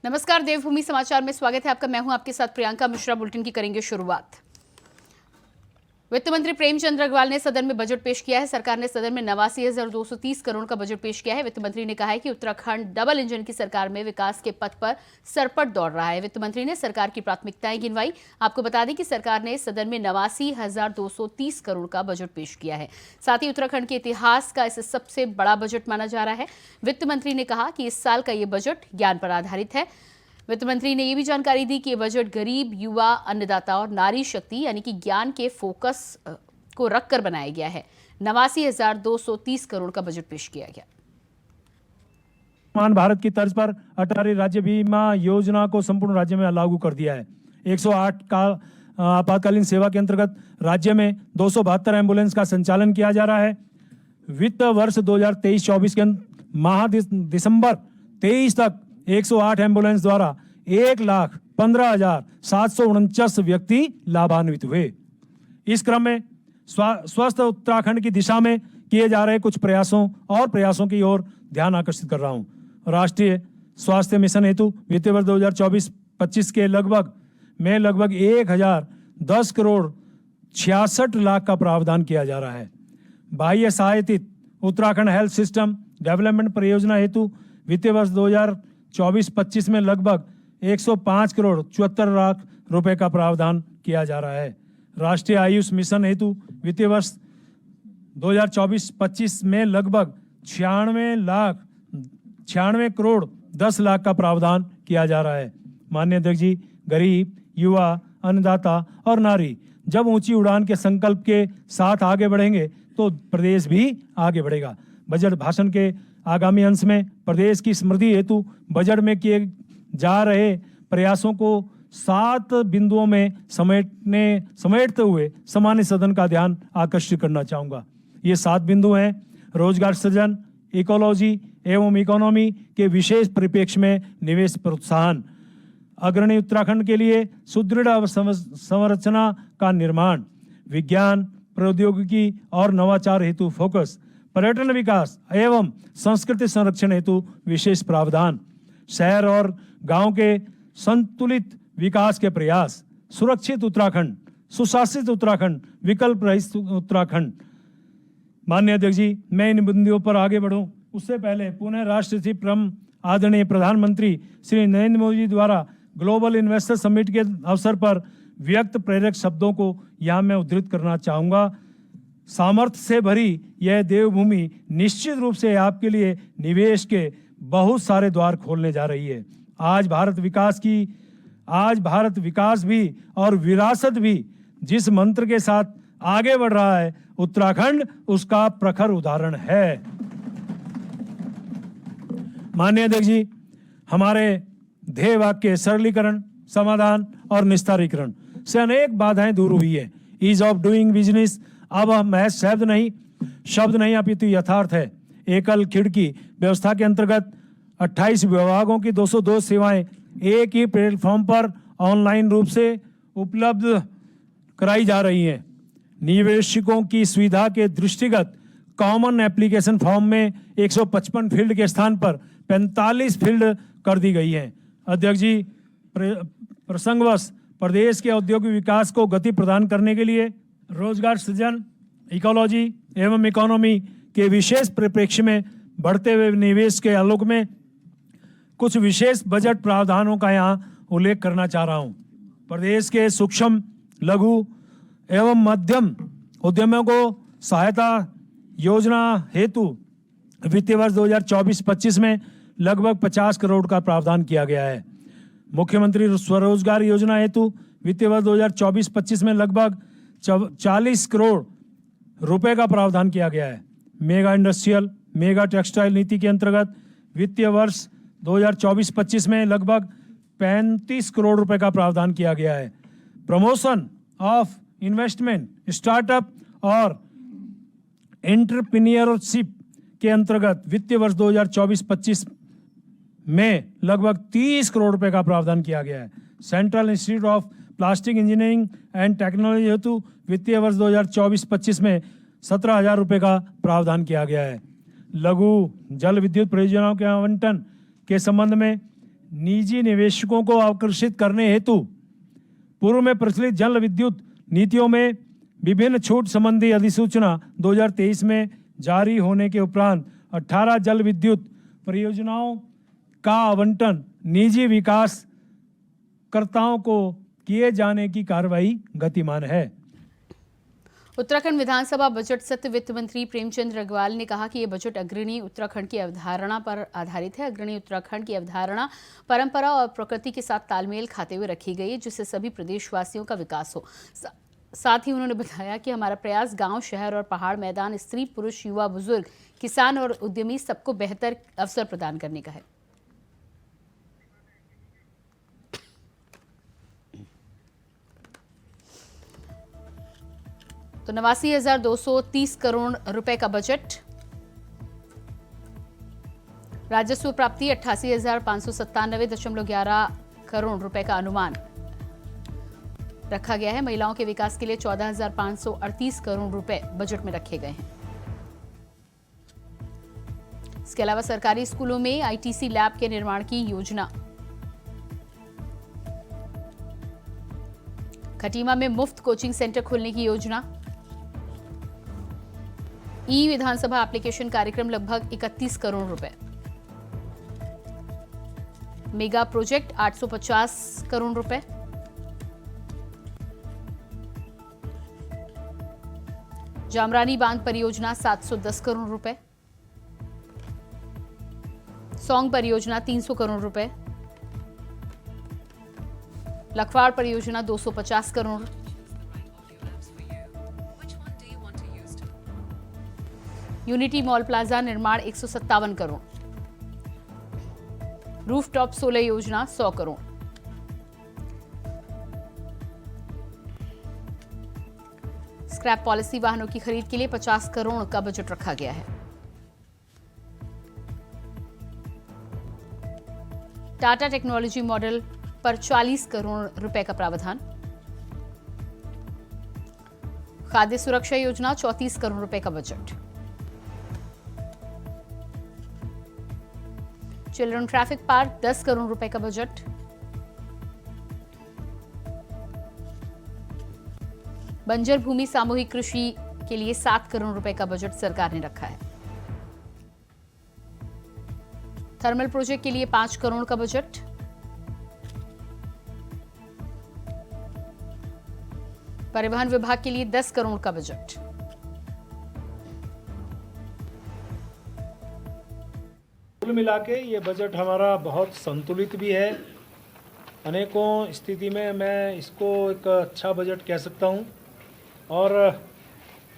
नमस्कार, देवभूमि समाचार में स्वागत है आपका। मैं हूं आपके साथ प्रियंका मिश्रा। बुलेटिन की करेंगे शुरुआत। वित्त मंत्री प्रेमचंद अग्रवाल ने सदन में बजट पेश किया है। सरकार ने सदन में 89,230 करोड़ का बजट पेश किया है। वित्त मंत्री ने कहा है कि उत्तराखंड डबल इंजन की सरकार में विकास के पथ पर सरपट दौड़ रहा है। वित्त मंत्री ने सरकार की प्राथमिकताएं गिनवाई। आपको बता दें कि सरकार ने सदन में 89,230 करोड़ का बजट पेश किया है। साथ ही उत्तराखंड के इतिहास का इसे सबसे बड़ा बजट माना जा रहा है। वित्त मंत्री ने कहा कि इस साल का ये बजट ज्ञान पर आधारित है। वित्त मंत्री ने यह भी जानकारी दी कि ये बजट गरीब, युवा, अन्नदाता और नारी शक्ति यानी कि ज्ञान के फोकस को रखकर बनाया गया है। 89,230 करोड़ का बजट पेश किया गया। आयुष्मान भारत की तर्ज पर अटल राज्य बीमा योजना को संपूर्ण राज्य में लागू कर दिया है। 108 का आपातकालीन सेवा के अंतर्गत राज्य में 272 एम्बुलेंस का संचालन किया जा रहा है। वित्त वर्ष 2023-24 के माह दिसंबर 23 तक 108 एम्बुलेंस द्वारा 1,15,749 व्यक्ति लाभान्वित हुए। इस क्रम में स्वस्थ उत्तराखंड की दिशा में किए जा रहे कुछ प्रयासों की ओर ध्यान आकर्षित कर रहा हूं। राष्ट्रीय स्वास्थ्य मिशन हेतु वित्तीय वर्ष 2024-25 के लगभग 1,010 करोड़ 66 लाख का प्रावधान किया जा रहा है। बाह्य सहायतित उत्तराखंड हेल्थ सिस्टम डेवलपमेंट परियोजना हेतु वित्तीय वर्ष 2024-25 में लगभग 105 करोड़ 74 लाख रुपए का प्रावधान किया जा रहा है। राष्ट्रीय आयुष मिशन हेतु वित्तीय वर्ष 2024-25 में लगभग 96 करोड़ 10 लाख का प्रावधान किया जा रहा है। माननीय अध्यक्ष जी, गरीब, युवा, अन्नदाता और नारी जब ऊंची उड़ान के संकल्प के साथ आगे बढ़ेंगे तो प्रदेश भी आगे बढ़ेगा। बजट भाषण के आगामी अंश में प्रदेश की समृद्धि हेतु बजट में किए जा रहे प्रयासों को 7 बिंदुओं में समेटते हुए सामान्य सदन का ध्यान आकर्षित करना चाहूँगा। ये 7 बिंदु हैं: रोजगार सृजन, इकोलॉजी एवं इकोनॉमी के विशेष परिप्रेक्ष्य में निवेश प्रोत्साहन, अग्रणी उत्तराखंड के लिए सुदृढ़ संरचना का निर्माण, विज्ञान, प्रौद्योगिकी और नवाचार हेतु फोकस, पर्यटन विकास एवं संस्कृति संरक्षण हेतु विशेष प्रावधान, शहर और गांव के संतुलित विकास के प्रयास, सुरक्षित उत्तराखंड, सुशासित उत्तराखंड, विकल्प रहित उत्तराखंड। माननीय अध्यक्ष जी, मैं इन बिंदुओं पर आगे बढ़ूं उससे पहले पुनः राष्ट्रपति आदरणीय प्रधानमंत्री श्री नरेंद्र मोदी द्वारा ग्लोबल इन्वेस्टर समिट के अवसर पर व्यक्त प्रेरक शब्दों को यहाँ मैं उद्धृत करना चाहूँगा। सामर्थ्य से भरी यह देवभूमि निश्चित रूप से आपके लिए निवेश के बहुत सारे द्वार खोलने जा रही है। आज भारत विकास भी और विरासत भी जिस मंत्र के साथ आगे बढ़ रहा है, उत्तराखंड उसका प्रखर उदाहरण है। माननीय अध्यक्ष जी, हमारे ध्येय वाक्य सरलीकरण, समाधान और निस्तारीकरण से अनेक बाधाएं दूर हुई है। ईज ऑफ डूइंग बिजनेस अब महज शब्द नहीं अपितु यथार्थ है। एकल खिड़की व्यवस्था के अंतर्गत 28 विभागों की 202 सेवाएं एक ही प्लेटफॉर्म पर ऑनलाइन रूप से उपलब्ध कराई जा रही हैं। निवेशकों की सुविधा के दृष्टिगत कॉमन एप्लीकेशन फॉर्म में 155 फील्ड के स्थान पर 45 फील्ड कर दी गई है। अध्यक्ष जी, प्रसंगवश प्रदेश के औद्योगिक विकास को गति प्रदान करने के लिए रोजगार सृजन, इकोलॉजी एवं इकोनॉमी के विशेष परिप्रेक्ष्य में बढ़ते हुए निवेश के आलोक में कुछ विशेष बजट प्रावधानों का यहाँ उल्लेख करना चाह रहा हूँ। प्रदेश के सूक्ष्म, लघु एवं मध्यम उद्यमों को सहायता योजना हेतु वित्तीय वर्ष 2024-25 में लगभग 50 करोड़ का प्रावधान किया गया है। मुख्यमंत्री स्वरोजगार योजना हेतु वित्तीय वर्ष 2024-25 में लगभग 40 करोड़ रुपए का प्रावधान किया गया है। मेगा इंडस्ट्रियल, मेगा टेक्सटाइल नीति के अंतर्गत वित्तीय वर्ष 2024-25 में लगभग 35 करोड़ रुपए का प्रावधान किया गया है। प्रमोशन ऑफ इन्वेस्टमेंट, स्टार्टअप और एंटरप्रेन्योरशिप के अंतर्गत वित्तीय वर्ष 2024-25 में लगभग 30 करोड़ रुपए का प्रावधान किया गया है। Central institute of plastic engineering and technology हेतु वित्तीय वर्ष 2024-25 में 17,000 रुपए का प्रावधान किया गया है। लघु जल विद्युत परियोजनाओं के आवंटन के संबंध में निजी निवेशकों को आकर्षित करने हेतु पूर्व में प्रचलित जल विद्युत नीतियों में विभिन्न छूट संबंधी अधिसूचना 2023 में जारी होने के उपरांत 18 जल विद्युत परियोजनाओं का आवंटन निजी विकासकर्ताओं को किए जाने की कार्रवाई गतिमान है। उत्तराखंड विधानसभा बजट सत्र वित्त मंत्री प्रेमचंद अग्रवाल ने कहा कि यह बजट अग्रणी उत्तराखंड की अवधारणा पर आधारित है। अग्रणी उत्तराखंड की अवधारणा परंपरा और प्रकृति के साथ तालमेल खाते हुए रखी गई है, जिससे सभी प्रदेशवासियों का विकास हो। साथ ही उन्होंने बताया कि हमारा प्रयास गांव, शहर और पहाड़, मैदान, स्त्री, पुरुष, युवा, बुजुर्ग, किसान और उद्यमी सबको बेहतर अवसर प्रदान करने का है। तो 89,230 करोड़ रुपए का बजट, राजस्व प्राप्ति 88,597.11 करोड़ रुपए का अनुमान रखा गया है। महिलाओं के विकास के लिए 14,538 करोड़ रुपए बजट में रखे गए हैं। इसके अलावा सरकारी स्कूलों में आईटीसी लैब के निर्माण की योजना, खटीमा में मुफ्त कोचिंग सेंटर खोलने की योजना, ई विधानसभा एप्लीकेशन कार्यक्रम लगभग 31 करोड़ रुपए, मेगा प्रोजेक्ट 850 करोड़ रुपए, जामरानी बांध परियोजना 710 करोड़ रुपए, सौंग परियोजना 300 करोड़ रुपए, लखवाड़ परियोजना 250 करोड़, यूनिटी मॉल प्लाजा निर्माण 157 करोड़, रूफटॉप सोलर योजना 100 करोड़। स्क्रैप पॉलिसी वाहनों की खरीद के लिए 50 करोड़ का बजट रखा गया है। टाटा टेक्नोलॉजी मॉडल पर 40 करोड़ रुपए का प्रावधान, खाद्य सुरक्षा योजना 34 करोड़ रुपए का budget, children traffic park 10 crore रुपए का बजट, बंजर भूमि सामूहिक कृषि के लिए 7 करोड़ रुपए का बजट सरकार ने रखा है। थर्मल प्रोजेक्ट के लिए 5 करोड़ का बजट, परिवहन विभाग के लिए 10 करोड़ का बजट। कुल मिला के ये बजट हमारा बहुत संतुलित भी है। अनेकों स्थिति में मैं इसको एक अच्छा बजट कह सकता हूँ। और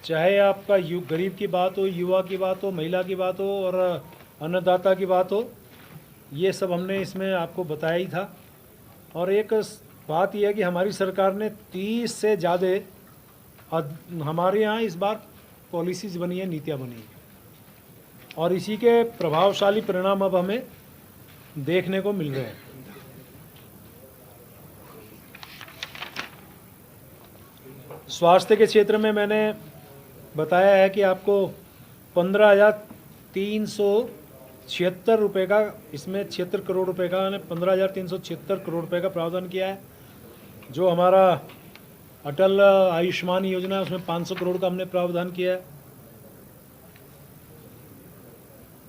चाहे आपका गरीब की बात हो, युवा की बात हो, महिला की बात हो और अन्नदाता की बात हो, ये सब हमने इसमें आपको बताया ही था। और एक बात यह है कि हमारी सरकार ने 30 से ज़्यादा हमारे यहाँ इस बार पॉलिसीज़ बनी है, नीतियाँ बनी हैं, और इसी के प्रभावशाली परिणाम अब हमें देखने को मिल रहे हैं। स्वास्थ्य के क्षेत्र में मैंने बताया है कि आपको 15,376 रुपये का, इसमें 76 करोड़ रुपए का, 15,376 करोड़ रुपए का प्रावधान किया है। जो हमारा अटल आयुष्मान योजना है उसमें 500 करोड़ का हमने प्रावधान किया है।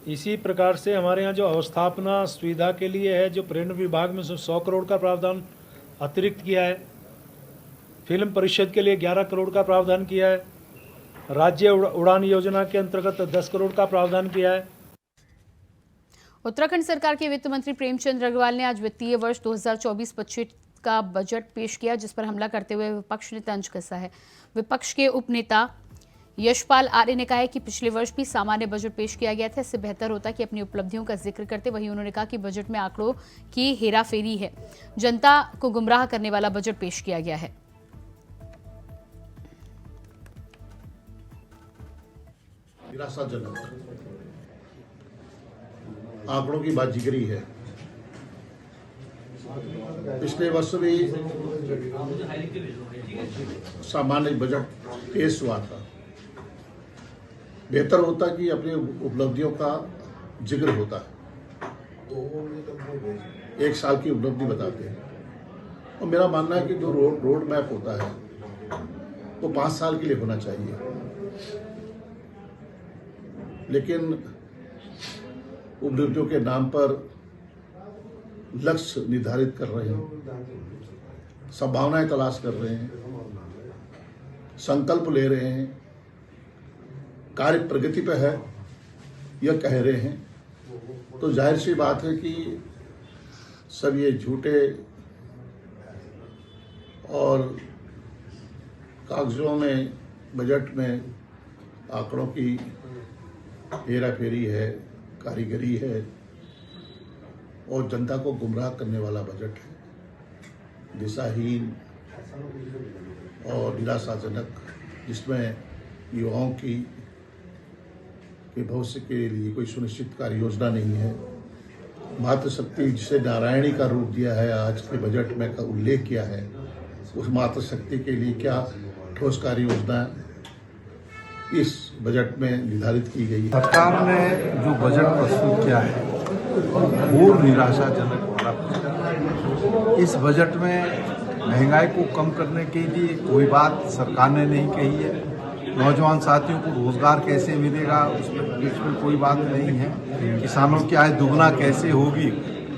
इसी प्रकार से हमारे यहाँ जो अवस्थापना सुविधा के लिए है, जो पर्यटन विभाग में 100 करोड़ का प्रावधान अतिरिक्त किया है। फिल्म परिषद के लिए 11 करोड़ का प्रावधान किया है। राज्य उड़ान योजना के अंतर्गत 10 करोड़ का प्रावधान किया है। उत्तराखंड सरकार के वित्त मंत्री प्रेमचंद अग्रवाल ने आज वित्तीय वर्ष 2024-25 का बजट पेश किया, जिस पर हमला करते हुए विपक्ष ने तंज कसा है। विपक्ष के उपनेता यशपाल आर्य ने कहा है कि पिछले वर्ष भी सामान्य बजट पेश किया गया था, इससे बेहतर होता कि अपनी उपलब्धियों का जिक्र करते। वहीं उन्होंने कहा कि बजट में आंकड़ों की हेराफेरी है, जनता को गुमराह करने वाला बजट पेश किया गया है। निराशाजनक आंकड़ों की बाजीगरी है। पिछले वर्ष भी सामान्य बजट पेश हुआ था। बेहतर होता कि अपनी उपलब्धियों का जिक्र होता है। एक साल की उपलब्धि बताते हैं। और मेरा मानना है कि जो रोड मैप होता है वो 5 साल के लिए होना चाहिए, लेकिन उपलब्धियों के नाम पर लक्ष्य निर्धारित कर रहे हैं, संभावनाएं तलाश कर रहे हैं, संकल्प ले रहे हैं, कार्य प्रगति पे है यह कह रहे हैं, तो जाहिर सी बात है कि सब ये झूठे और कागजों में, बजट में आंकड़ों की हेरा फेरी है, कारीगरी है और जनता को गुमराह करने वाला बजट है, दिशाहीन और निराशाजनक, जिसमें युवाओं की भविष्य के लिए कोई सुनिश्चित कार्य योजना नहीं है। मातृशक्ति, जिसे नारायणी का रूप दिया है, आज के बजट में का उल्लेख किया है, उस मातृशक्ति के लिए क्या ठोस कार्य योजना इस बजट में निर्धारित की गई है। सरकार ने जो बजट प्रस्तुत किया है घोर निराशाजनक वाला बजट। इस बजट में महंगाई को कम करने के लिए कोई बात सरकार ने नहीं कही है। नौजवान साथियों को रोजगार कैसे मिलेगा उसमें कोई बात नहीं है। किसानों की आय दुगना कैसे होगी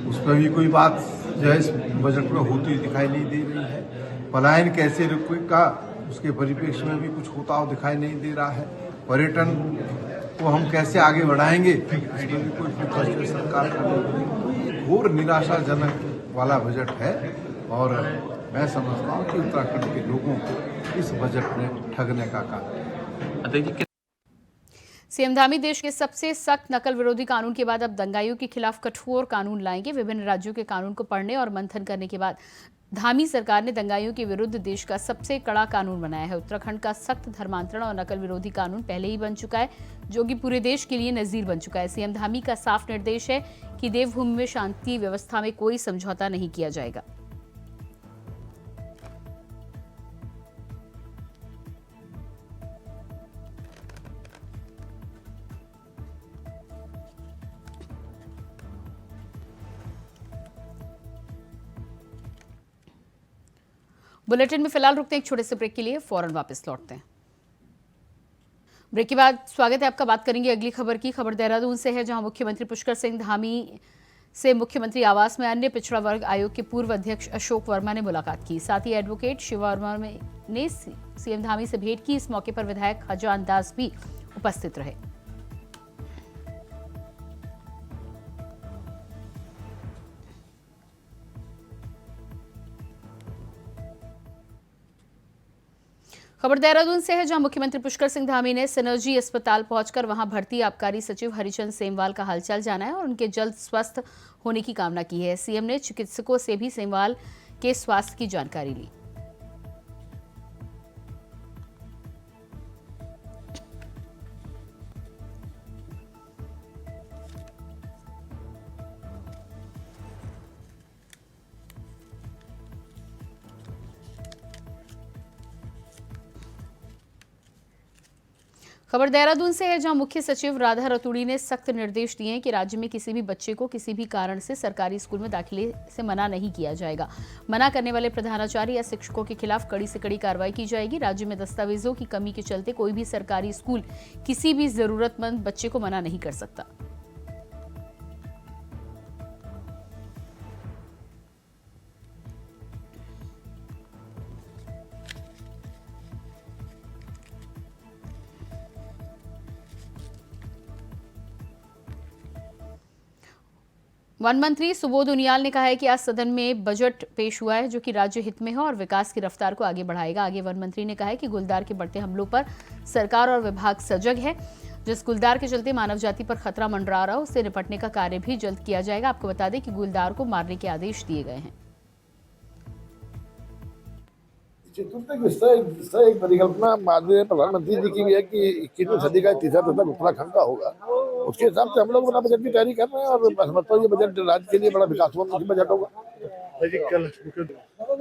उस पर भी कोई बात जो है इस बजट में होती दिखाई नहीं दे रही है। पलायन कैसे रुकेगा उसके परिप्रेक्ष्य में भी कुछ होता हुआ दिखाई नहीं दे रहा है। पर्यटन को हम कैसे आगे बढ़ाएंगे इसमें भी कोई प्रयास सरकार का नहीं। घोर निराशाजनक वाला बजट है और मैं समझता हूँ कि उत्तराखंड के लोगों को इस बजट में ठगने का काम है। सीएम धामी देश के सबसे सख्त नकल विरोधी कानून के बाद अब दंगाइयों के खिलाफ कठोर कानून लाएंगे। विभिन्न राज्यों के कानून को पढ़ने और मंथन करने के बाद धामी सरकार ने दंगाइयों के विरुद्ध देश का सबसे कड़ा कानून बनाया है। उत्तराखंड का सख्त धर्मांतरण और नकल विरोधी कानून पहले ही बन चुका है, जो कि पूरे देश के लिए नजीर बन चुका है। सीएम धामी का साफ निर्देश है कि देवभूमि में शांति व्यवस्था में कोई समझौता नहीं किया जाएगा। बुलेटिन में फिलहाल रुकते हैं एक छोटे से ब्रेक के लिए, फौरन वापस लौटते हैं। ब्रेक के बाद स्वागत है आपका। बात करेंगे अगली खबर की। खबर देहरादून से है, जहां मुख्यमंत्री पुष्कर सिंह धामी से मुख्यमंत्री आवास में अन्य पिछड़ा वर्ग आयोग के पूर्व अध्यक्ष अशोक वर्मा ने मुलाकात की। साथ ही एडवोकेट शिवा वर्मा ने सीएम धामी से भेंट की। इस मौके पर विधायक खजान दास भी उपस्थित रहे। खबर देहरादून से है, जहां मुख्यमंत्री पुष्कर सिंह धामी ने सिनर्जी अस्पताल पहुंचकर वहां भर्ती आबकारी सचिव हरिचंद सेमवाल का हालचाल जाना है और उनके जल्द स्वस्थ होने की कामना की है। सीएम ने चिकित्सकों से भी सेमवाल के स्वास्थ्य की जानकारी ली। खबर देहरादून से है, जहां मुख्य सचिव राधा रतूड़ी ने सख्त निर्देश दिए हैं कि राज्य में किसी भी बच्चे को किसी भी कारण से सरकारी स्कूल में दाखिले से मना नहीं किया जाएगा। मना करने वाले प्रधानाचार्य या शिक्षकों के खिलाफ कड़ी से कड़ी कार्रवाई की जाएगी। राज्य में दस्तावेजों की कमी के चलते कोई भी सरकारी स्कूल किसी भी जरूरतमंद बच्चे को मना नहीं कर सकता। वन मंत्री सुबोध उनियाल ने कहा है कि आज सदन में बजट पेश हुआ है, जो कि राज्य हित में है और विकास की रफ्तार को आगे बढ़ाएगा। आगे वन मंत्री ने कहा है कि गुलदार के बढ़ते हमलों पर सरकार और विभाग सजग है। जिस गुलदार के चलते मानव जाति पर खतरा मंडरा रहा है, उससे निपटने का कार्य भी जल्द किया जाएगा। आपको बता दें कि गुलदार को मारने के आदेश दिए गए हैं। एक परिकल्पना माननीय प्रधानमंत्री जी की भी है कि 21वीं सदी का तीसरा दशक उत्तराखंड का होगा। उसके हिसाब से हम लोग अपना बजट की तैयारी कर रहे हैं और मैं समझता हूँ ये बजट राज्य के लिए बड़ा विकासोन्मुखी बजट होगा।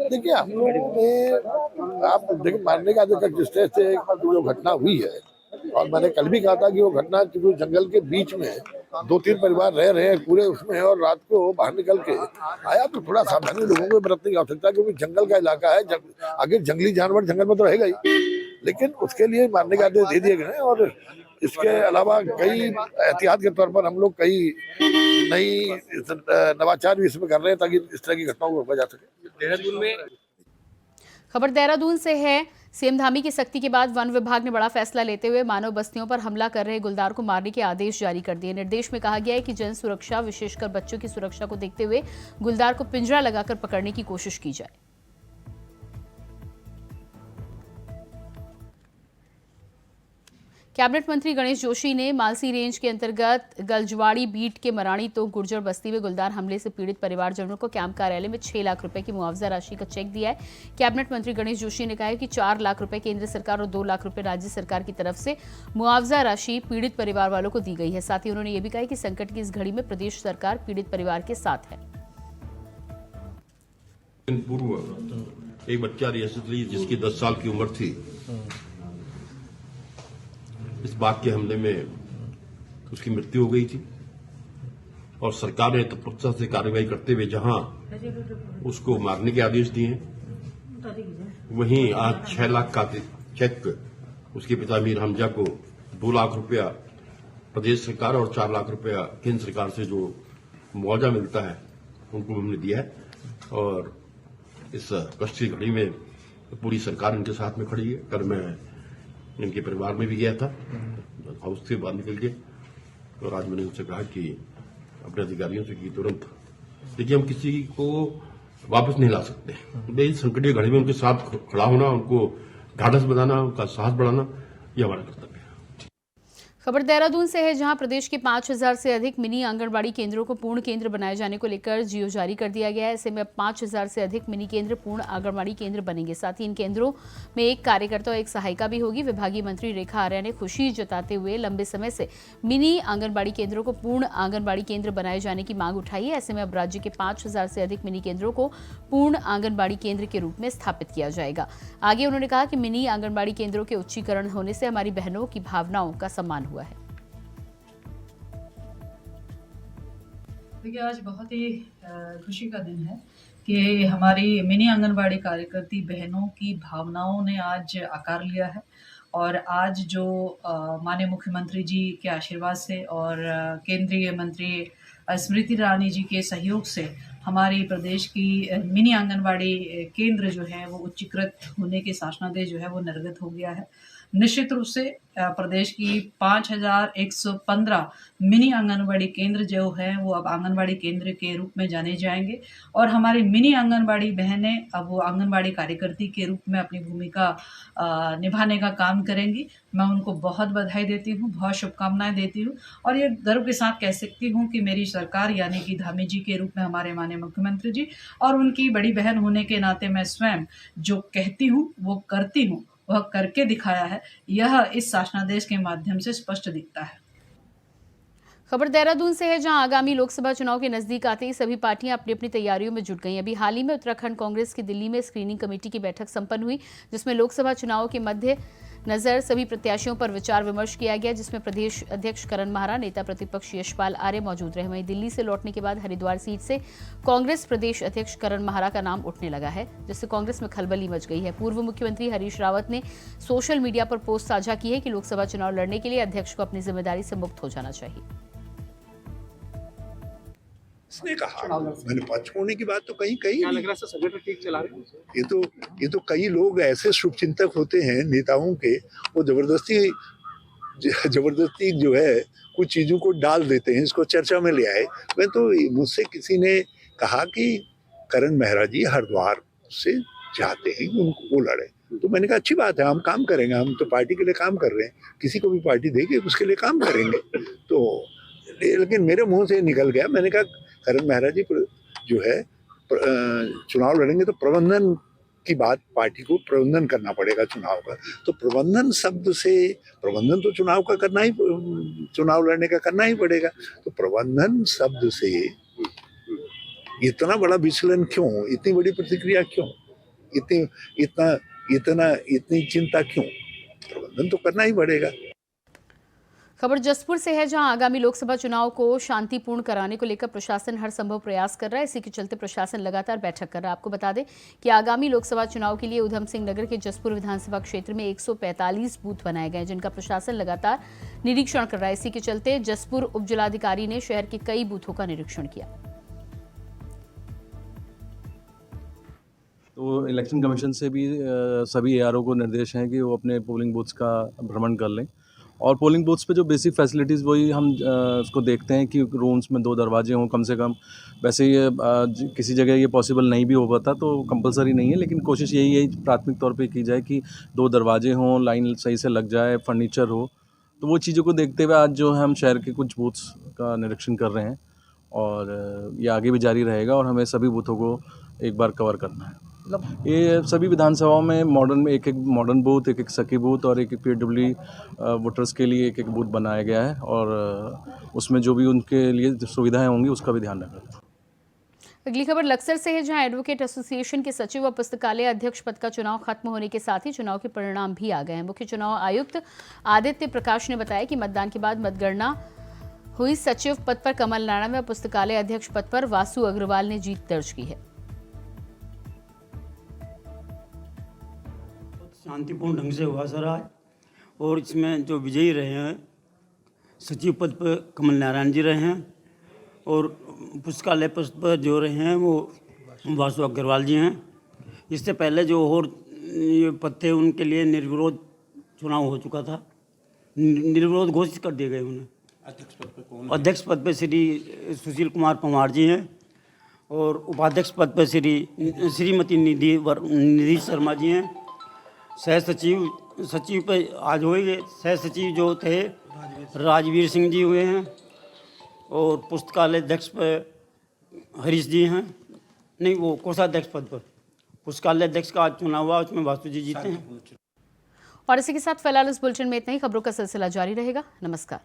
देखिए, हम लोगों ने आप देखिए मानने का जिस तरह से जो घटना हुई है, और मैंने कल भी कहा था कि वो घटना जंगल के बीच में 2-3 परिवार रह रहे हैं पूरे उसमें, और रात को बाहर निकल के आया तो थोड़ा सावधानी लोगों को बरतने की आवश्यकता है, क्योंकि जंगल का इलाका है। आगे जंगली जानवर जंगल में तो रहेगा ही, लेकिन उसके लिए मारने के आदेश दे दिए गए हैं। और इसके अलावा कई एहतियात के तौर पर हम लोग कई नई नवाचार भी इसमें कर रहे हैं, ताकि इस तरह की घटनाओं को रोका जा सके। देहरादून में खबर देहरादून से है। सीएम धामी की सख्ती के बाद वन विभाग ने बड़ा फैसला लेते हुए मानव बस्तियों पर हमला कर रहे गुलदार को मारने के आदेश जारी कर दिए। निर्देश में कहा गया है कि जन सुरक्षा, विशेषकर बच्चों की सुरक्षा को देखते हुए गुलदार को पिंजरा लगाकर पकड़ने की कोशिश की जाए। कैबिनेट मंत्री गणेश जोशी ने मालसी रेंज के अंतर्गत गलजवाड़ी बीट के मराणी तो गुर्जर बस्ती में गुलदार हमले से पीड़ित परिवारजनों को कैंप कार्यालय में 6 लाख रुपए की मुआवजा राशि का चेक दिया है। कैबिनेट मंत्री गणेश जोशी ने कहा है कि 4 लाख रुपए केंद्र सरकार और 2 लाख रुपए राज्य सरकार की तरफ से मुआवजा राशि पीड़ित परिवार वालों को दी गई है। साथ ही उन्होंने ये भी कहा कि संकट की इस घड़ी में प्रदेश सरकार पीड़ित परिवार के साथ है। पूर्व एक बच्चा रियासत ली जिसकी 10 साल की उम्र थी। इस बात के हमले में उसकी मृत्यु हो गई थी और सरकार ने तत्परता से कार्रवाई करते हुए जहां उसको मारने के आदेश दिए हैं, वहीं आज 6 लाख का चेक उसके पिता मीर हमजा को 2 लाख रुपया प्रदेश सरकार और 4 लाख रुपया केंद्र सरकार से जो मुआवजा मिलता है उनको हमने दिया है। और इस कष्ट की घड़ी में पूरी सरकार इनके साथ में खड़ी है। कल मैं इनके परिवार में भी गया था, हाउस से बाहर निकल के, और आज मैंने उनसे कहा कि अपने अधिकारियों से कि तुरंत देखिए, हम किसी को वापस नहीं ला सकते। इस संकटीय घड़ी में उनके साथ खड़ा होना, उनको ढाढ़स बनाना, उनका साहस बढ़ाना, ये हमारा कर्तव्य है। खबर देहरादून से है, जहां प्रदेश के 5000 से अधिक मिनी आंगनबाड़ी केंद्रों को पूर्ण केंद्र बनाए जाने को लेकर जियो जारी कर दिया गया है। ऐसे में अब 5000 से अधिक मिनी केंद्र पूर्ण आंगनबाड़ी केंद्र बनेंगे। साथ ही इन केंद्रों में एक कार्यकर्ता और एक सहायिका भी होगी। विभागीय मंत्री रेखा आर्या ने खुशी जताते हुए लंबे समय से मिनी आंगनबाड़ी केंद्रों को पूर्ण आंगनबाड़ी केंद्र बनाए जाने की मांग उठाई है। ऐसे में अब राज्य के 5000 से अधिक मिनी केंद्रों को पूर्ण आंगनबाड़ी केंद्र के रूप में स्थापित किया जाएगा। आगे उन्होंने कहा कि मिनी आंगनबाड़ी केंद्रों के उच्चीकरण होने से हमारी बहनों की भावनाओं का सम्मान हुआ है। देखिए, आज बहुत ही खुशी का दिन है कि हमारी मिनी आंगनबाड़ी कार्यकर्ती बहनों की भावनाओं ने आज आकार लिया है। और आज जो माननीय मुख्यमंत्री जी के आशीर्वाद से और केंद्रीय मंत्री स्मृति ईरानी जी के सहयोग से हमारी प्रदेश की मिनी आंगनबाड़ी केंद्र जो है वो उच्चीकृत होने के शासनादेश जो है वो निर्गत हो गया है। निश्चित रूप से प्रदेश की 5115 मिनी आंगनबाड़ी केंद्र जो है वो अब आंगनबाड़ी केंद्र के रूप में जाने जाएंगे और हमारी मिनी आंगनबाड़ी बहनें अब वो आंगनबाड़ी कार्यकर्ती के रूप में अपनी भूमिका निभाने का काम करेंगी। मैं उनको बहुत बधाई देती हूँ, बहुत शुभकामनाएं देती हूँ और ये गर्व के साथ कह सकती हूँ कि मेरी सरकार यानी कि धामी जी के रूप में हमारे माननीय मुख्यमंत्री जी और उनकी बड़ी बहन होने के नाते मैं स्वयं जो कहती हूँ वो करती हूँ, वह करके दिखाया है। यह इस शासनादेश के माध्यम से स्पष्ट दिखता है। खबर देहरादून से है, जहां आगामी लोकसभा चुनाव के नजदीक आते ही सभी पार्टियां अपनी अपनी तैयारियों में जुट गई। अभी हाल ही में उत्तराखंड कांग्रेस की दिल्ली में स्क्रीनिंग कमेटी की बैठक संपन्न हुई, जिसमें लोकसभा चुनाव के मध्य नजर सभी प्रत्याशियों पर विचार विमर्श किया गया, जिसमें प्रदेश अध्यक्ष करण माहरा, नेता प्रतिपक्ष यशपाल आर्य मौजूद रहे। वहीं दिल्ली से लौटने के बाद हरिद्वार सीट से कांग्रेस प्रदेश अध्यक्ष करण माहरा का नाम उठने लगा है, जिससे कांग्रेस में खलबली मच गई है। पूर्व मुख्यमंत्री हरीश रावत ने सोशल मीडिया पर पोस्ट साझा की है कि लोकसभा चुनाव लड़ने के लिए अध्यक्ष को अपनी जिम्मेदारी से मुक्त हो जाना चाहिए। उसने कहा, मैंने पक्ष होने की बात तो कहीं कही क्या लग रहा है संगठन ठीक चला रहे हैं? ये तो कई लोग ऐसे शुभचिंतक होते हैं नेताओं के, वो जबरदस्ती जो है कुछ चीजों को डाल देते हैं, इसको चर्चा में ले आए। मैं तो मुझसे किसी ने कहा कि करण मेहरा जी हरिद्वार से चाहते हैं कि उनको वो लड़े, तो मैंने कहा अच्छी बात है, हम काम करेंगे, हम तो पार्टी के लिए काम कर रहे हैं, किसी को भी पार्टी देगी उसके लिए काम करेंगे। तो लेकिन मेरे मुंह से निकल गया, मैंने कहा करण मेहरा जी जो है चुनाव लड़ेंगे तो प्रबंधन की बात, पार्टी को प्रबंधन करना पड़ेगा चुनाव का। तो प्रबंधन शब्द से, प्रबंधन तो चुनाव का करना ही, चुनाव लड़ने का करना ही पड़ेगा। तो प्रबंधन शब्द से इतना बड़ा विचलन क्यों, इतनी बड़ी प्रतिक्रिया क्यों, इतनी चिंता क्यों? प्रबंधन तो करना ही पड़ेगा। खबर जसपुर से है, जहां आगामी लोकसभा चुनाव को शांतिपूर्ण कराने को लेकर प्रशासन हर संभव प्रयास कर रहा है। इसी के चलते प्रशासन लगातार बैठक कर रहा है। आपको बता दें कि आगामी लोकसभा चुनाव के लिए उधम सिंह नगर के जसपुर विधानसभा क्षेत्र में 145 बूथ बनाए गए, जिनका प्रशासन लगातार निरीक्षण कर रहा है। इसी के चलते जसपुर उपजिलाधिकारी ने शहर के कई बूथों का निरीक्षण किया। तो इलेक्शन कमीशन से भी सभी एआरओ को निर्देश हैं कि वो अपने पोलिंग बूथ्स का भ्रमण कर लें, और पोलिंग बूथ्स पे जो बेसिक फैसिलिटीज़ वही हम उसको देखते हैं कि रूम्स में 2 दरवाजे हों कम से कम। वैसे ये किसी जगह ये पॉसिबल नहीं भी हो पाता तो कंपलसरी नहीं है, लेकिन कोशिश यही है प्राथमिक तौर पे की जाए कि 2 दरवाजे हों, लाइन सही से लग जाए, फर्नीचर हो। तो वो चीज़ों को देखते हुए आज जो है हम शहर के कुछ बूथ्स का निरीक्षण कर रहे हैं, और ये आगे भी जारी रहेगा, और हमें सभी बूथों को एक बार कवर करना है। ये सभी विधानसभाओं में एक मॉडर्न बूथ, एक सखी बूथ और एक PWD वोटर्स के लिए एक बूथ बनाया गया है, और उसमें जो भी उनके लिए सुविधाएं होंगी उसका भी ध्यान रखा। अगली खबर लक्सर से है, जहां एडवोकेट एसोसिएशन के सचिव व पुस्तकालय अध्यक्ष पद का चुनाव खत्म होने के साथ ही चुनाव के परिणाम भी आ गए हैं। मुख्य चुनाव आयुक्त आदित्य प्रकाश ने बताया कि मतदान के बाद मतगणना हुई। सचिव पद पर कमल नारायण व पुस्तकालय अध्यक्ष पद पर वासु अग्रवाल ने जीत दर्ज की है। शांतिपूर्ण ढंग से हुआ सर आज, और इसमें जो विजयी रहे हैं सचिव पद पर कमल नारायण जी रहे हैं, और पुस्तकालय पद पर जो रहे हैं वो वासु अग्रवाल जी हैं। इससे पहले जो और ये पद थे उनके लिए निर्विरोध चुनाव हो चुका था, निर्विरोध घोषित कर दिए गए उन्हें। अध्यक्ष पद पर श्री सुशील कुमार पंवार जी हैं, और उपाध्यक्ष पद पर श्रीमती निधि शर्मा जी हैं। सह सचिव पे आज हुए सह सचिव जो थे राजवीर सिंह जी हुए हैं, और पुस्तकालय अध्यक्ष पर हरीश जी हैं, नहीं वो कोषाध्यक्ष पद पर पुस्तकालय अध्यक्ष का आज चुनाव हुआ, उसमें वासु जी जीते हैं। और इसी के साथ फिलहाल इस बुलेटिन में इतना ही। खबरों का सिलसिला जारी रहेगा। नमस्कार।